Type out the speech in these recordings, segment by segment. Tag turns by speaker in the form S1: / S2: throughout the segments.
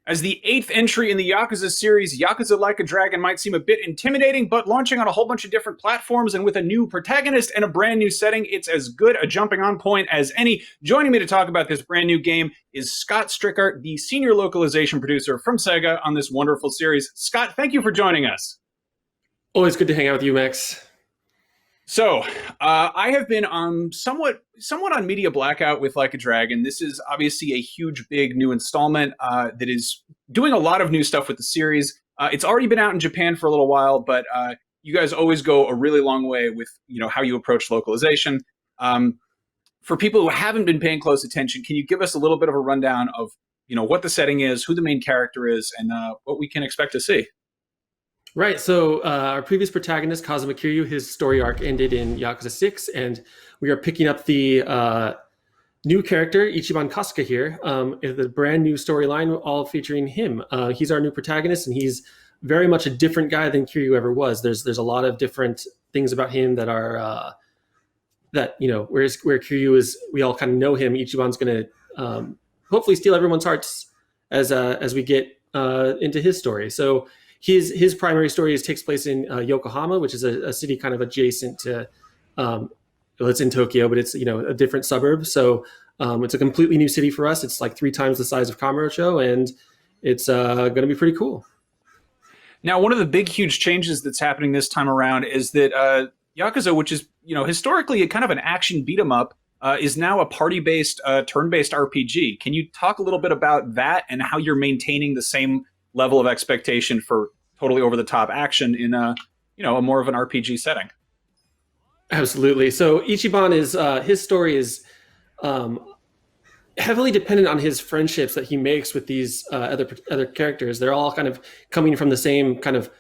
S1: As the eighth entry in the Yakuza series, Yakuza Like a Dragon might seem a bit intimidating, but launching on a whole bunch of different platforms and with a new protagonist and a brand new setting, it's as good a jumping on point as any. Joining me to talk about this brand new game is Scott Strichart, the senior localization producer from Sega on this wonderful series. Scott, thank you for joining us.
S2: Always good to hang out with you, Max.
S1: So, I have been somewhat on media blackout with Like a Dragon. This is obviously a huge, big new installment that is doing a lot of new stuff with the series. It's already been out in Japan for a little while, but you guys always go a really long way with how you approach localization. For people who haven't been paying close attention, can you give us a little bit of a rundown of what the setting is, who the main character is, and what we can expect to see?
S2: Right, so our previous protagonist, Kazuma Kiryu, his story arc ended in Yakuza 6, and we are picking up the new character, Ichiban Kasuga here, the brand new storyline, all featuring him. He's our new protagonist, and he's very much a different guy than Kiryu ever was. There's a lot of different things about him that are, whereas where Kiryu is, we all kind of know him, Ichiban's going to hopefully steal everyone's hearts as we get into his story. So his primary story takes place in Yokohama, which is a city kind of adjacent to, it's in Tokyo, but it's a different suburb. So it's a completely new city for us. It's like 3 times the size of Kamurocho, and it's going to be pretty cool.
S1: Now, one of the big, huge changes that's happening this time around is that Yakuza, which is historically a kind of an action beat 'em up, is now a party-based, turn-based RPG. Can you talk a little bit about that and how you're maintaining the same level of expectation for totally over-the-top action in a more of an RPG setting?
S2: Absolutely. So Ichiban is his story is heavily dependent on his friendships that he makes with these other characters. They're all kind of coming from the same kind of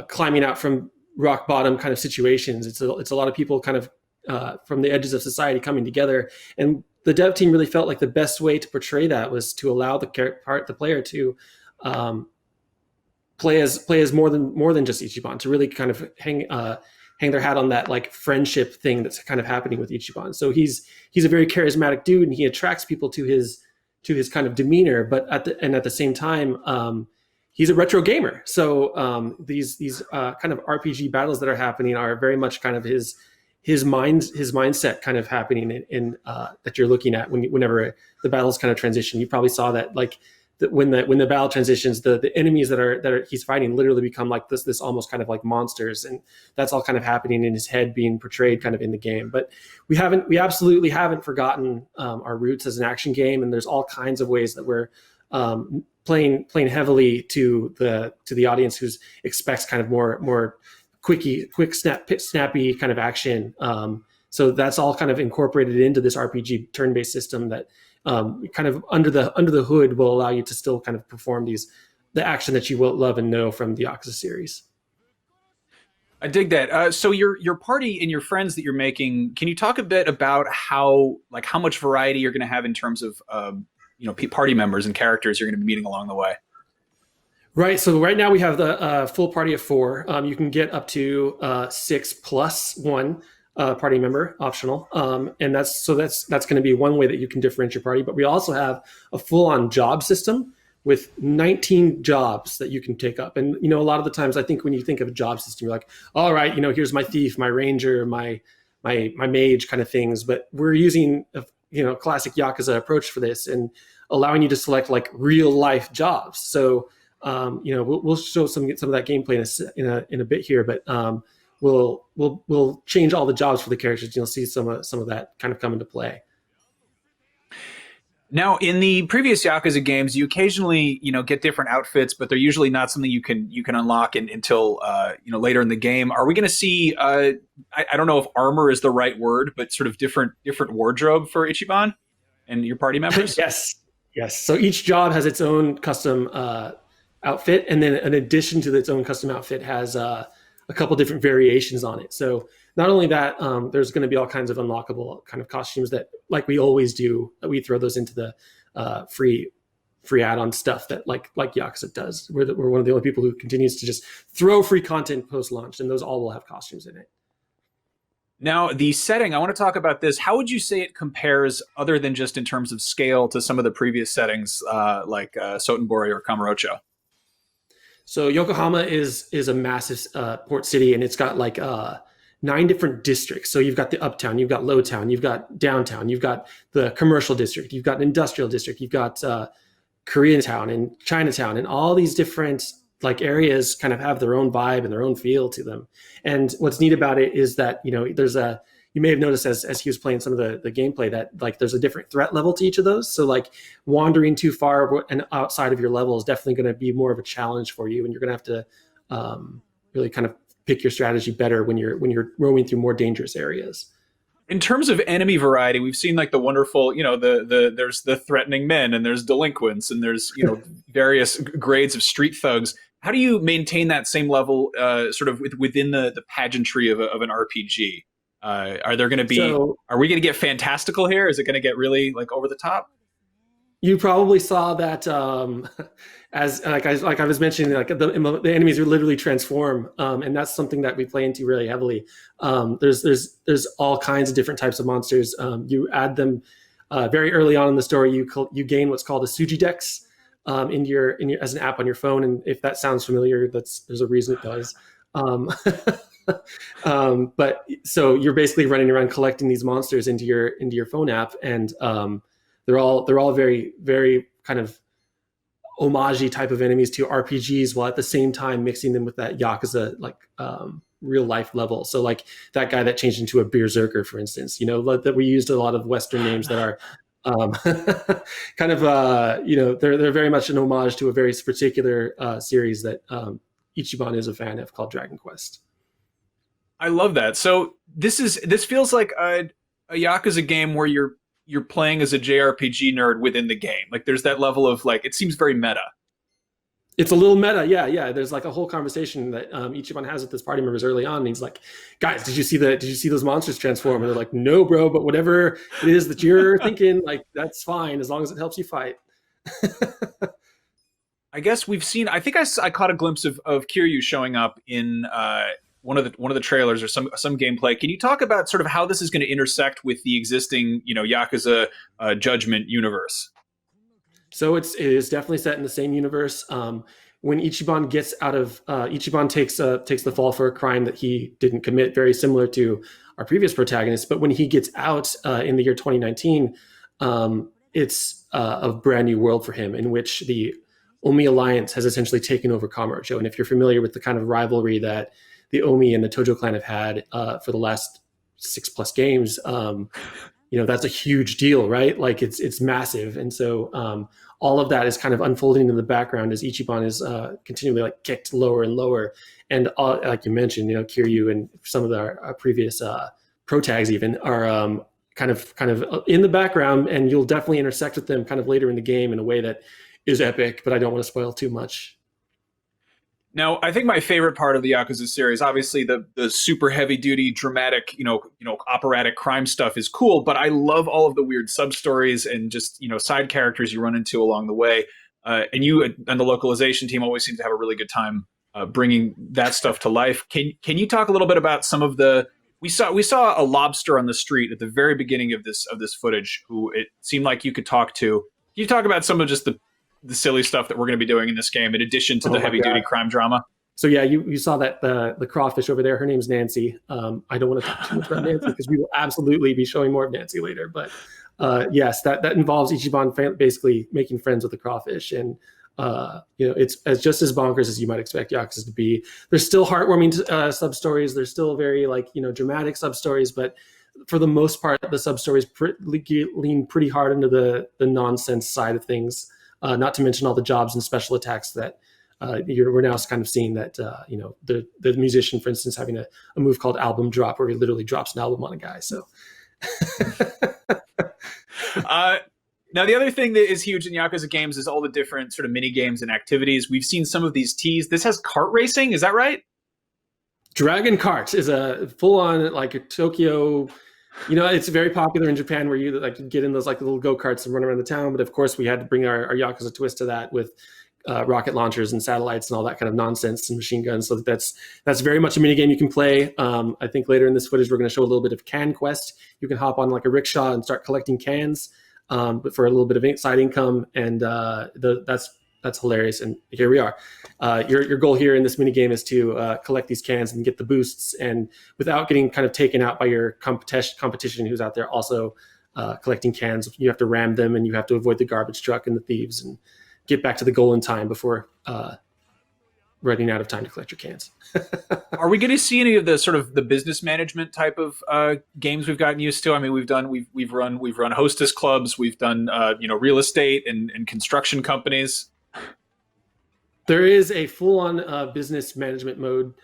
S2: climbing out from rock bottom kind of situations. It's a lot of people kind of from the edges of society coming together, and the dev team really felt like the best way to portray that was to allow the player to play as more than just Ichiban, to really kind of hang their hat on that like friendship thing that's kind of happening with Ichiban. So he's a very charismatic dude, and he attracts people to his kind of demeanor, but at the same time, he's a retro gamer. So these kind of RPG battles that are happening are very much kind of his mindset kind of happening in that you're looking at whenever the battles kind of transition. You probably saw that like when the battle transitions, the enemies that he's fighting literally become like this almost kind of like monsters, and that's all kind of happening in his head, being portrayed kind of in the game. But we absolutely haven't forgotten our roots as an action game, and there's all kinds of ways that we're playing heavily to the audience who expects kind of more quick snappy kind of action. So that's all kind of incorporated into this RPG turn-based system that kind of under the hood will allow you to still kind of perform the action that you will love and know from the Yakuza series.
S1: I dig that. So your party and your friends that you're making, can you talk a bit about how much variety you're going to have in terms of party members and characters you're going to be meeting along the way?
S2: Right. So right now we have the full party of 4. You can get up to 6 plus 1 party member, optional. And that's going to be one way that you can differentiate your party. But we also have a full-on job system with 19 jobs that you can take up. And a lot of the times, I think when you think of a job system, you're like, all right, here's my thief, my ranger, my mage kind of things. But we're using a classic Yakuza approach for this and allowing you to select like real life jobs. So we'll show some of that gameplay in a bit here, but we'll change all the jobs for the characters. You'll see some of that kind of come into play.
S1: Now, in the previous Yakuza games, you occasionally get different outfits, but they're usually not something you can unlock until later in the game. Are we going to see? I don't know if armor is the right word, but sort of different wardrobe for Ichiban and your party members?
S2: Yes. So each job has its own custom outfit, and then in addition to its own custom outfit has a couple different variations on it. So not only that, there's going to be all kinds of unlockable kind of costumes that, like we always do, that we throw those into the free add-on stuff that like Yakuza does. We're one of the only people who continues to just throw free content post-launch, and those all will have costumes in it.
S1: Now, the setting, I want to talk about this. How would you say it compares, other than just in terms of scale, to some of the previous settings like Sotenbori or Kamurocho?
S2: So Yokohama is a massive port city, and it's got like 9 different districts. So you've got the uptown, you've got lowtown, you've got downtown, you've got the commercial district, you've got an industrial district, you've got Koreatown and Chinatown, and all these different like areas kind of have their own vibe and their own feel to them. And what's neat about it is that there's a you may have noticed as he was playing some of the gameplay that like there's a different threat level to each of those. So like wandering too far and outside of your level is definitely going to be more of a challenge for you, and you're going to have to really kind of pick your strategy better when you're roaming through more dangerous areas.
S1: In terms of enemy variety, we've seen like the wonderful, there's the threatening men, and there's delinquents, and there's various grades of street thugs. How do you maintain that same level, sort of within the pageantry of an RPG? Are there going to be? Are we going to get fantastical here? Is it going to get really like over the top?
S2: You probably saw that as like I was mentioning, like the enemies are literally transform, and that's something that we play into really heavily. There's all kinds of different types of monsters. You add them very early on in the story. You gain what's called a Suji Dex in your as an app on your phone, and if that sounds familiar, there's a reason it does. But so you're basically running around collecting these monsters into your phone app, and they're all very, very kind of homage type of enemies to RPGs, while at the same time mixing them with that Yakuza like real life level. So like that guy that changed into a berserker, for instance, that we used a lot of Western names that are kind of they're very much an homage to a very particular series that Ichiban is a fan of, called Dragon Quest.
S1: I love that. So this feels like a Yakuza game where you're playing as a JRPG nerd within the game. Like there's that level of like, it seems very meta.
S2: It's a little meta, yeah. There's like a whole conversation that Ichiban has with his party members early on, and he's like, "Guys, did you see those monsters transform?" And they're like, "No, bro, but whatever it is that you're thinking, like that's fine as long as it helps you fight."
S1: I guess we've seen. I think I caught a glimpse of Kiryu showing up in one of the trailers or some gameplay. Can you talk about sort of how this is going to intersect with the existing Yakuza Judgment universe?
S2: So it is definitely set in the same universe. When Ichiban gets out of Ichiban takes the fall for a crime that he didn't commit, very similar to our previous protagonist. But when he gets out in the year 2019, it's a brand new world for him, in which the Omi Alliance has essentially taken over Kamurocho. And if you're familiar with the kind of rivalry that the Omi and the Tojo clan have had for the last 6+ games, that's a huge deal, right? Like it's massive. And so all of that is kind of unfolding in the background as Ichiban is continually like kicked lower and lower. And like you mentioned, Kiryu and some of our previous pro tags even are kind of in the background, and you'll definitely intersect with them kind of later in the game in a way that is epic, but I don't want to spoil too much.
S1: Now, I think my favorite part of the Yakuza series, obviously the super heavy duty, dramatic, operatic crime stuff is cool, but I love all of the weird sub stories and just, side characters you run into along the way. And you and the localization team always seem to have a really good time bringing that stuff to life. Can you talk a little bit about some of we saw a lobster on the street at the very beginning of this footage who it seemed like you could talk to. Can you talk about some of just the silly stuff that we're going to be doing in this game, in addition to the heavy duty crime drama?
S2: So yeah, you saw that the crawfish over there, her name's Nancy. I don't want to talk too much about Nancy because we will absolutely be showing more of Nancy later. But yes, that involves Ichiban basically making friends with the crawfish. And it's just as bonkers as you might expect Yakuza to be. There's still heartwarming sub stories. There's still very dramatic sub stories, but for the most part, the sub stories lean pretty hard into the nonsense side of things. Not to mention all the jobs and special attacks that we're now kind of seeing that, the musician, for instance, having a move called album drop, where he literally drops an album on a guy. So
S1: now the other thing that is huge in Yakuza games is all the different sort of mini games and activities. We've seen some of these teased. This has kart racing. Is that right?
S2: Dragon Kart is a full-on like a Tokyo. It's very popular in Japan, where you like get in those like little go-karts and run around the town. But of course, we had to bring our Yakuza twist to that with rocket launchers and satellites and all that kind of nonsense and machine guns. So that's very much a mini game you can play. I think later in this footage we're going to show a little bit of Can Quest. You can hop on like a rickshaw and start collecting cans, but for a little bit of side income, and that's hilarious. And here we are. Your goal here in this mini game is to collect these cans and get the boosts, and without getting kind of taken out by your competition who's out there also collecting cans. You have to ram them, and you have to avoid the garbage truck and the thieves, and get back to the goal in time before running out of time to collect your cans.
S1: Are we going to see any of the sort of the business management type of games we've gotten used to? I mean, we've run hostess clubs, we've done real estate and construction companies.
S2: There is a full-on business management mode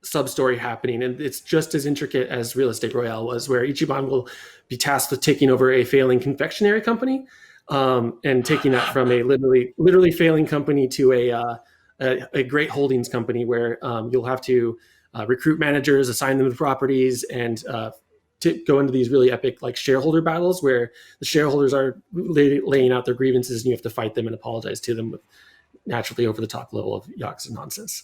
S2: sub-story happening, and it's just as intricate as Real Estate Royale was, where Ichiban will be tasked with taking over a failing confectionery company, and taking that from a literally failing company to a great holdings company, where you'll have to recruit managers, assign them to properties, and to go into these really epic like shareholder battles where the shareholders are laying out their grievances, and you have to fight them and apologize to them with naturally over the top level of Yakuza nonsense.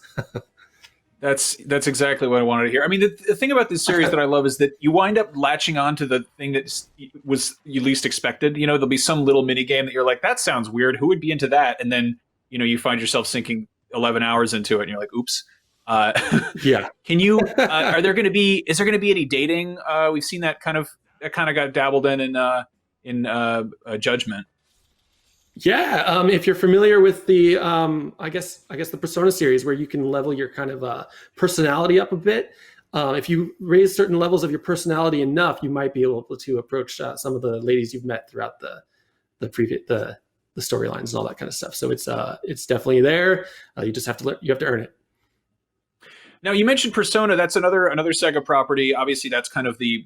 S1: That's exactly what I wanted to hear. I mean, the thing about this series that I love is that you wind up latching on to the thing that was you least expected. You know, there'll be some little mini game that you're like, that sounds weird. Who would be into that? And then, you find yourself sinking 11 hours into it, and you're like, oops.
S2: Yeah.
S1: Can you? Is there going to be any dating? We've seen that kind of got dabbled in Judgment.
S2: Yeah, if you're familiar with the, I guess the Persona series, where you can level your kind of personality up a bit. If you raise certain levels of your personality enough, you might be able to approach some of the ladies you've met throughout the storylines and all that kind of stuff. So it's definitely there. You just have to earn it.
S1: Now, you mentioned Persona. That's another Sega property. Obviously, that's kind of the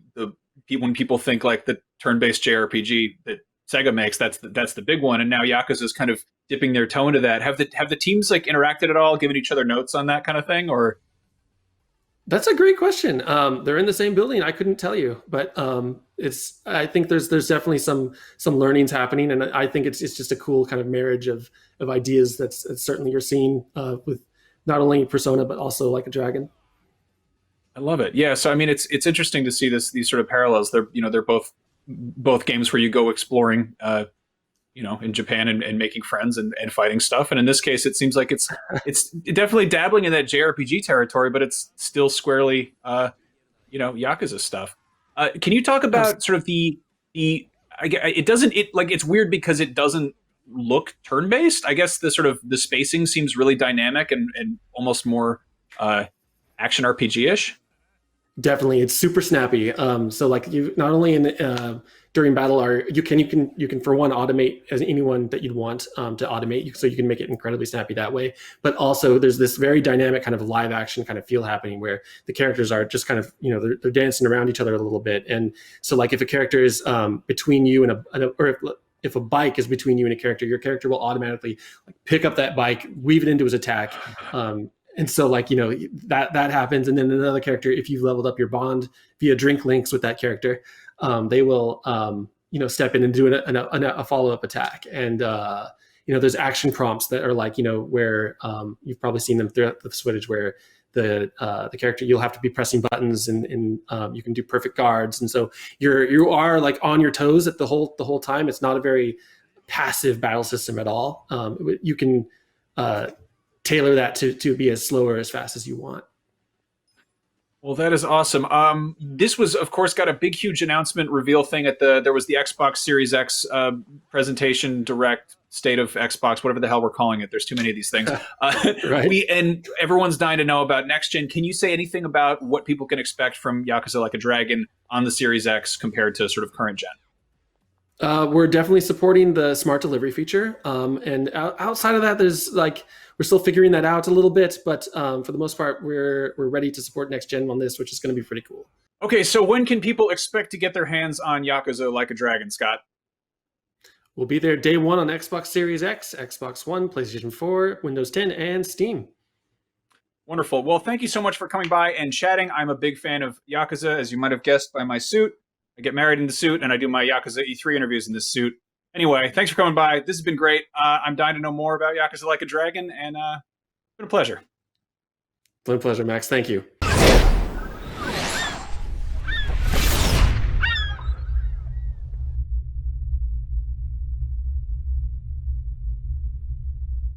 S1: when people think like the turn-based JRPG that Sega makes, that's the big one. And now Yakuza is kind of dipping their toe into that. Have the teams like interacted at all, given each other notes on that kind of thing, or?
S2: That's a great question. They're in the same building. I couldn't tell you, but I think there's definitely some learnings happening, and I think it's just a cool kind of marriage of ideas that's certainly you're seeing with not only Persona but also Like a Dragon.
S1: I love it. Yeah. So I mean, it's interesting to see these sort of parallels. They're both games where you go exploring, in Japan and making friends and fighting stuff. And in this case, it seems like it's definitely dabbling in that JRPG territory, but it's still squarely, Yakuza stuff. Can you talk about sort of it's weird because it doesn't look turn-based. I guess the spacing seems really dynamic and almost more action RPG-ish.
S2: Definitely, it's super snappy. So like you not only in during battle you can for one automate as anyone that you'd want to automate, so you can make it incredibly snappy that way. But also there's this very dynamic kind of live action kind of feel happening where the characters are just kind of they're dancing around each other a little bit. And so like if a character is between you or if a bike is between you and a character, your character will automatically like pick up that bike, weave it into his attack. And so like, that happens. And then another character, if you've leveled up your bond via drink links with that character, they will, step in and do a follow-up attack. And, there's action prompts that are like, where you've probably seen them throughout the footage where the character, you'll have to be pressing buttons and you can do perfect guards. And so you are like on your toes at the whole time. It's not a very passive battle system at all. You can, tailor that to be as slow or as fast as you want.
S1: Well, that is awesome. This was, of course, got a big, huge announcement reveal thing there was the Xbox Series X presentation, direct state of Xbox, whatever the hell we're calling it. There's too many of these things.
S2: Right.
S1: And everyone's dying to know about next gen. Can you say anything about what people can expect from Yakuza Like a Dragon on the Series X compared to sort of current gen?
S2: We're definitely supporting the smart delivery feature. And outside of that, there's like, we're still figuring that out a little bit, but for the most part, we're ready to support next gen on this, which is going to be pretty cool.
S1: Okay, so when can people expect to get their hands on Yakuza Like a Dragon, Scott?
S2: We'll be there day one on Xbox Series X, Xbox One, PlayStation 4, Windows 10, and Steam.
S1: Wonderful. Well, thank you so much for coming by and chatting. I'm a big fan of Yakuza, as you might have guessed by my suit. I get married in the suit, and I do my Yakuza E3 interviews in this suit. Anyway, thanks for coming by. This has been great. I'm dying to know more about Yakuza Like a Dragon, and it's been a pleasure.
S2: My pleasure, Max. Thank you.